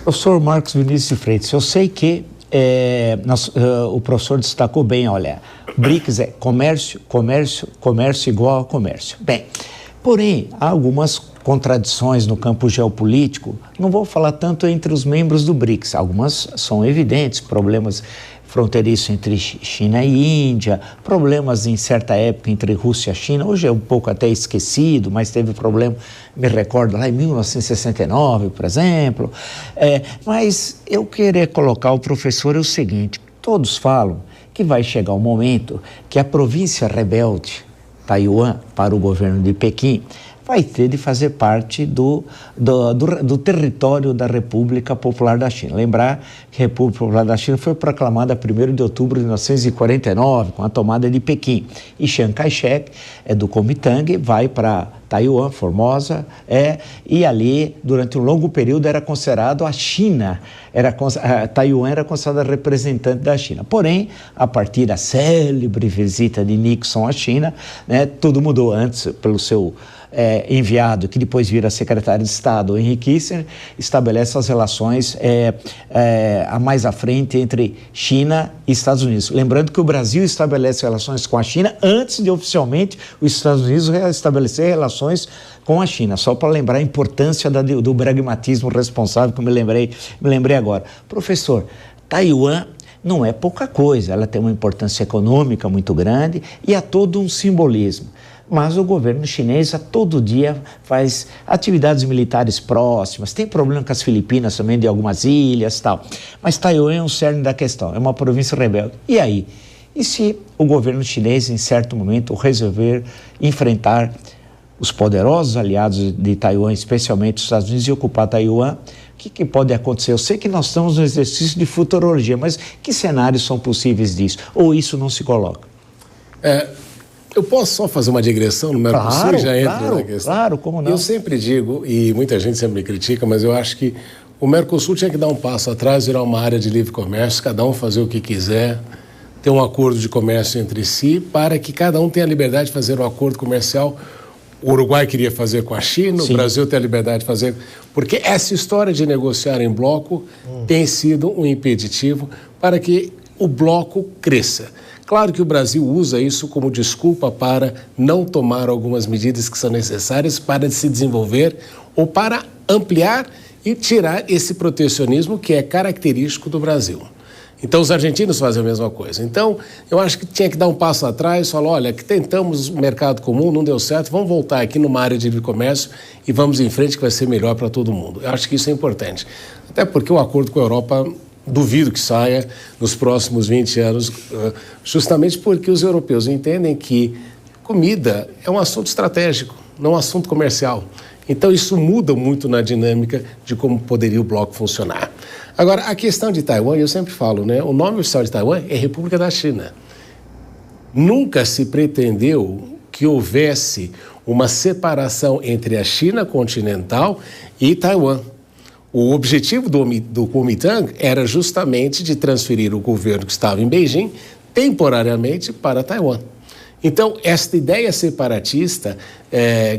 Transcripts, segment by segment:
Professor Marcos Vinícius de Freitas, eu sei que o professor destacou bem, olha, BRICS é comércio, comércio, comércio igual a comércio. Bem, porém, há algumas contradições no campo geopolítico, não vou falar tanto entre os membros do BRICS, algumas são evidentes, problemas fronteiriços entre China e Índia, problemas em certa época entre Rússia e China, hoje é um pouco até esquecido, mas teve problema, me recordo, lá em 1969, por exemplo. Mas eu queria colocar ao professor o seguinte, todos falam que vai chegar um momento que a província rebelde, Taiwan, para o governo de Pequim, vai ter de fazer parte do território da República Popular da China. Lembrar que a República Popular da China foi proclamada 1º de outubro de 1949, com a tomada de Pequim. E Chiang Kai-shek, do Kuomintang, vai para Taiwan, Formosa, e ali, durante um longo período, era considerado a China, Taiwan era considerada representante da China. Porém, a partir da célebre visita de Nixon à China, tudo mudou antes pelo seu enviado, que depois vira secretário de Estado, Henry Kissinger, estabelece as relações mais à frente entre China e Estados Unidos. Lembrando que o Brasil estabelece relações com a China antes de oficialmente os Estados Unidos estabelecer relações com a China, só para lembrar a importância do pragmatismo responsável que eu me lembrei agora. Professor, Taiwan não é pouca coisa, ela tem uma importância econômica muito grande e há todo um simbolismo. Mas o governo chinês a todo dia faz atividades militares próximas, tem problema com as Filipinas também, de algumas ilhas e tal. Mas Taiwan é um cerne da questão, é uma província rebelde. E aí? E se o governo chinês, em certo momento, resolver enfrentar os poderosos aliados de Taiwan, especialmente os Estados Unidos, e ocupar Taiwan, o que pode acontecer? Eu sei que nós estamos no exercício de futurologia, mas que cenários são possíveis disso? Ou isso não se coloca? Eu posso só fazer uma digressão no Mercosul e já entra na questão? Claro, como não? Eu sempre digo, e muita gente sempre me critica, mas eu acho que o Mercosul tinha que dar um passo atrás, virar uma área de livre comércio, cada um fazer o que quiser, ter um acordo de comércio entre si, para que cada um tenha a liberdade de fazer um acordo comercial. O Uruguai queria fazer com a China, Sim. O Brasil tem a liberdade de fazer... Porque essa história de negociar em bloco tem sido um impeditivo para que o bloco cresça. Claro que o Brasil usa isso como desculpa para não tomar algumas medidas que são necessárias para se desenvolver ou para ampliar e tirar esse protecionismo que é característico do Brasil. Então, os argentinos fazem a mesma coisa. Então, eu acho que tinha que dar um passo atrás, falar, olha, que tentamos o mercado comum, não deu certo, vamos voltar aqui numa área de livre comércio e vamos em frente que vai ser melhor para todo mundo. Eu acho que isso é importante. Até porque o acordo com a Europa... Duvido que saia nos próximos 20 anos, justamente porque os europeus entendem que comida é um assunto estratégico, não um assunto comercial. Então, isso muda muito na dinâmica de como poderia o bloco funcionar. Agora, a questão de Taiwan, eu sempre falo, né? O nome oficial de Taiwan é República da China. Nunca se pretendeu que houvesse uma separação entre a China continental e Taiwan. O objetivo do Kuomintang era justamente de transferir o governo que estava em Beijing temporariamente para Taiwan. Então, esta ideia separatista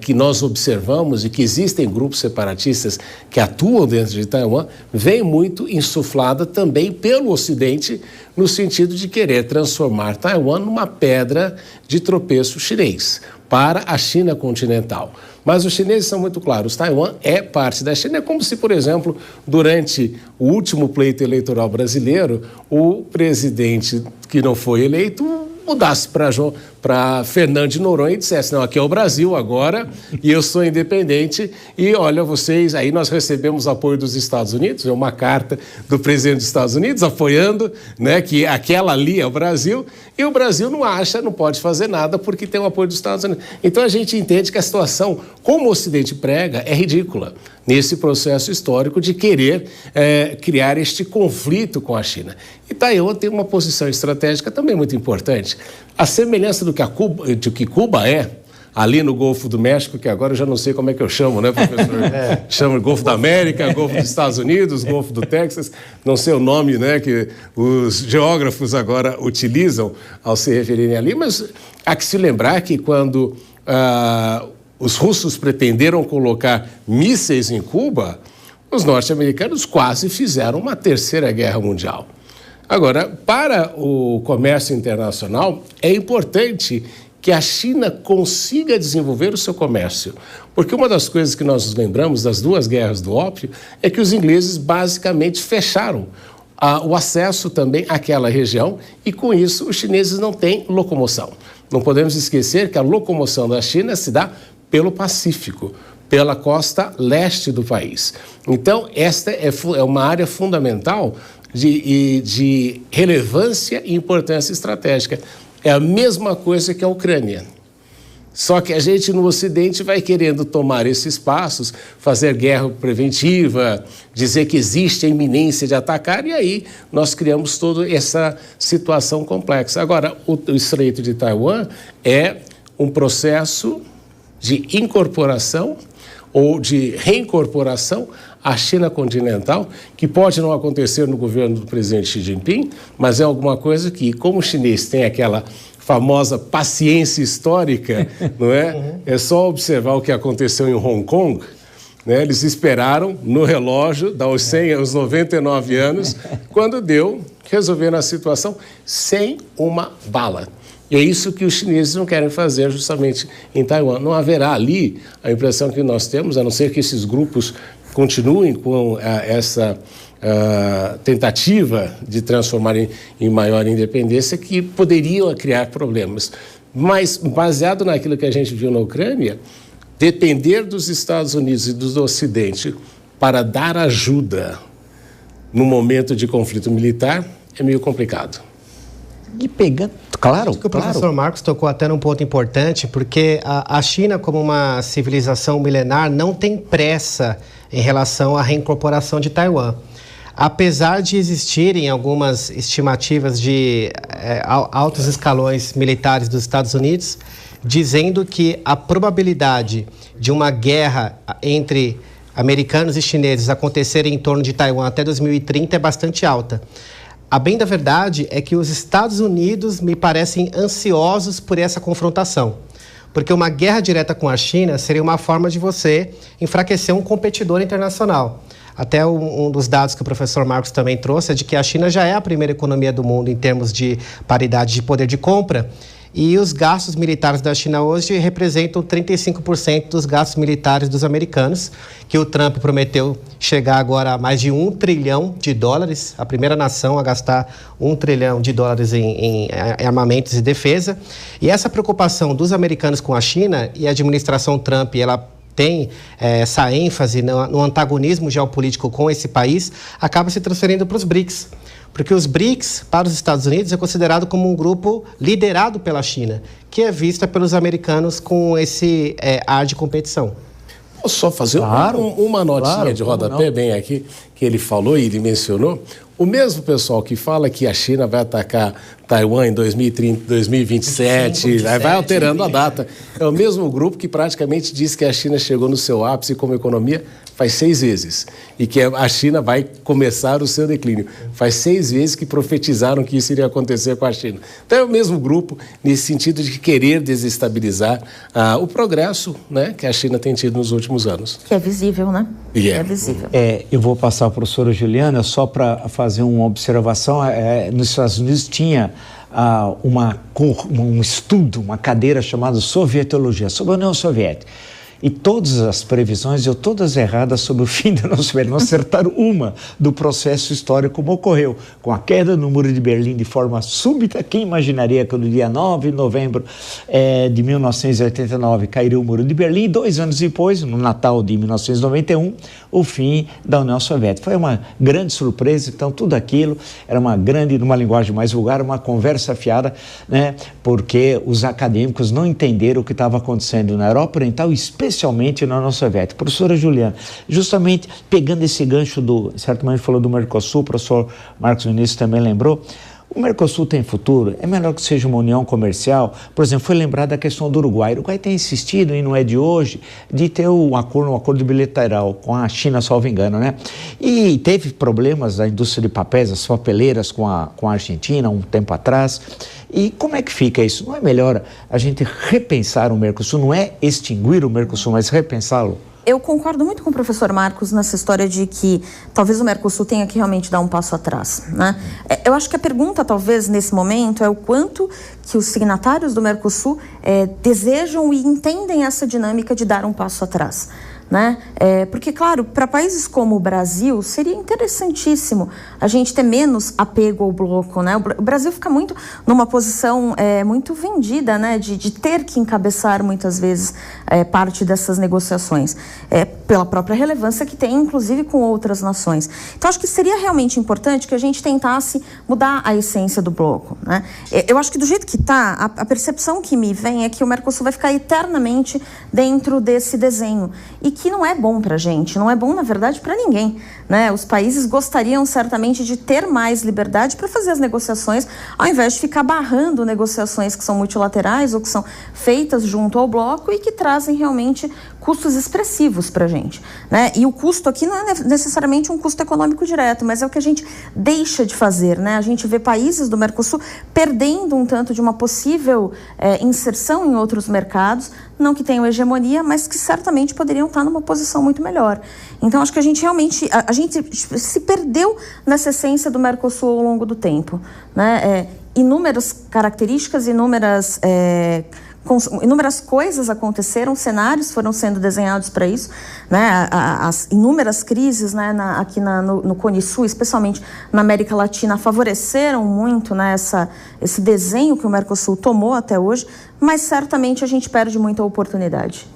que nós observamos e que existem grupos separatistas que atuam dentro de Taiwan, vem muito insuflada também pelo Ocidente no sentido de querer transformar Taiwan numa pedra de tropeço chinês para a China continental. Mas os chineses são muito claros, Taiwan é parte da China. É como se, por exemplo, durante o último pleito eleitoral brasileiro, o presidente que não foi eleito mudasse para Fernando de Noronha e dissesse, não, aqui é o Brasil agora e eu sou independente e olha vocês, aí nós recebemos apoio dos Estados Unidos, é uma carta do presidente dos Estados Unidos apoiando, né, que aquela ali é o Brasil e o Brasil não pode fazer nada porque tem o apoio dos Estados Unidos. Então a gente entende que a situação, como o Ocidente prega, é ridícula nesse processo histórico de querer criar este conflito com a China. E Taiwan tem uma posição estratégica também muito importante. A semelhança do que Cuba é, ali no Golfo do México, que agora eu já não sei como é que eu chamo, né, professor? Chamo Golfo da América, Golfo dos Estados Unidos, Golfo do Texas, não sei o nome, né, que os geógrafos agora utilizam ao se referirem ali, mas há que se lembrar que quando os russos pretenderam colocar mísseis em Cuba, os norte-americanos quase fizeram uma terceira guerra mundial. Agora, para o comércio internacional, é importante que a China consiga desenvolver o seu comércio. Porque uma das coisas que nós nos lembramos das duas guerras do ópio é que os ingleses basicamente fecharam o acesso também àquela região e, com isso, os chineses não têm locomoção. Não podemos esquecer que a locomoção da China se dá pelo Pacífico, pela costa leste do país. Então, esta é uma área fundamental de relevância e importância estratégica. É a mesma coisa que a Ucrânia. Só que a gente no Ocidente vai querendo tomar esses passos, fazer guerra preventiva, dizer que existe a iminência de atacar, e aí nós criamos toda essa situação complexa. Agora, o Estreito de Taiwan é um processo de incorporação ou de reincorporação à China continental, que pode não acontecer no governo do presidente Xi Jinping, mas é alguma coisa que, como o chinês tem aquela famosa paciência histórica, não é? É só observar o que aconteceu em Hong Kong, né? Eles esperaram no relógio, dar os 100 aos 99 anos, quando deu, resolveram a situação sem uma bala. E é isso que os chineses não querem fazer justamente em Taiwan. Não haverá ali, a impressão que nós temos, a não ser que esses grupos continuem com essa tentativa de transformar em maior independência, que poderiam criar problemas. Mas, baseado naquilo que a gente viu na Ucrânia, depender dos Estados Unidos e do Ocidente para dar ajuda no momento de conflito militar é meio complicado. E pegando, claro, acho que o professor Marcos tocou até num ponto importante, porque a China, como uma civilização milenar, não tem pressa em relação à reincorporação de Taiwan. Apesar de existirem algumas estimativas de altos escalões militares dos Estados Unidos, dizendo que a probabilidade de uma guerra entre americanos e chineses acontecer em torno de Taiwan até 2030 é bastante alta. A bem da verdade é que os Estados Unidos me parecem ansiosos por essa confrontação, porque uma guerra direta com a China seria uma forma de você enfraquecer um competidor internacional. Até um dos dados que o professor Marcos também trouxe é de que a China já é a primeira economia do mundo em termos de paridade de poder de compra, e os gastos militares da China hoje representam 35% dos gastos militares dos americanos, que o Trump prometeu chegar agora a mais de $1 trilhão, a primeira nação a gastar $1 trilhão em armamentos e defesa. E essa preocupação dos americanos com a China, e a administração Trump, ela tem essa ênfase no antagonismo geopolítico com esse país, acaba se transferindo para os BRICS. Porque os BRICS, para os Estados Unidos, é considerado como um grupo liderado pela China, que é vista pelos americanos com esse ar de competição. Posso só fazer uma notinha de rodapé bem aqui, que ele falou e ele mencionou? O mesmo pessoal que fala que a China vai atacar Taiwan em 2030, 2027, vai alterando a data. É o mesmo grupo que praticamente diz que a China chegou no seu ápice como economia faz 6 vezes. E que a China vai começar o seu declínio. Faz 6 vezes que profetizaram que isso iria acontecer com a China. Então é o mesmo grupo nesse sentido de querer desestabilizar o progresso, né, que a China tem tido nos últimos anos. Que é visível, né? É visível. Eu vou passar para a professora Juliana só para fazer uma observação. Nos Estados Unidos tinha um estudo, uma cadeira chamada Sovietologia, sobre a União Soviética. E todas as previsões deu todas erradas sobre o fim da União Soviética. Não acertaram uma do processo histórico como ocorreu. Com a queda do Muro de Berlim de forma súbita, quem imaginaria que no dia 9 de novembro de 1989 cairia o Muro de Berlim, e 2 anos depois, no Natal de 1991, o fim da União Soviética. Foi uma grande surpresa. Então tudo aquilo era uma grande, numa linguagem mais vulgar, uma conversa fiada, né? Porque os acadêmicos não entenderam o que estava acontecendo na Europa Oriental, especialmente na União Soviética. Professora Juliana, justamente pegando esse gancho certamente falou do Mercosul, o professor Marcos Vinícius também lembrou, o Mercosul tem futuro? É melhor que seja uma união comercial? Por exemplo, foi lembrada a questão do Uruguai. O Uruguai tem insistido, e não é de hoje, de ter um acordo bilateral com a China, salvo engano, né? E teve problemas da indústria de papéis, as papeleiras com a Argentina, um tempo atrás. E como é que fica isso? Não é melhor a gente repensar o Mercosul? Não é extinguir o Mercosul, mas repensá-lo? Eu concordo muito com o professor Marcos nessa história de que talvez o Mercosul tenha que realmente dar um passo atrás, né? Eu acho que a pergunta, talvez, nesse momento, é o quanto que os signatários do Mercosul desejam e entendem essa dinâmica de dar um passo atrás, né? Porque, claro, para países como o Brasil, seria interessantíssimo a gente ter menos apego ao bloco, né? O Brasil fica muito numa posição muito vendida, né? De ter que encabeçar, muitas vezes, parte dessas negociações, pela própria relevância que tem, inclusive, com outras nações. Então, acho que seria realmente importante que a gente tentasse mudar a essência do bloco, né? Eu acho que, do jeito que está, a percepção que me vem é que o Mercosul vai ficar eternamente dentro desse desenho, e que não é bom para a gente, não é bom, na verdade, para ninguém, né? Os países gostariam certamente de ter mais liberdade para fazer as negociações, ao invés de ficar barrando negociações que são multilaterais ou que são feitas junto ao bloco e que trazem realmente custos expressivos para a gente, né? E o custo aqui não é necessariamente um custo econômico direto, mas é o que a gente deixa de fazer, né? A gente vê países do Mercosul perdendo um tanto de uma possível inserção em outros mercados, não que tenham hegemonia, mas que certamente poderiam estar numa posição muito melhor. Então, acho que a gente realmente, a gente se perdeu nessa essência do Mercosul ao longo do tempo, né? Inúmeras características, inúmeras coisas aconteceram, cenários foram sendo desenhados para isso, né? As inúmeras crises, né, aqui no Cone Sul, especialmente na América Latina, favoreceram muito, né, esse desenho que o Mercosul tomou até hoje, mas certamente a gente perde muita oportunidade.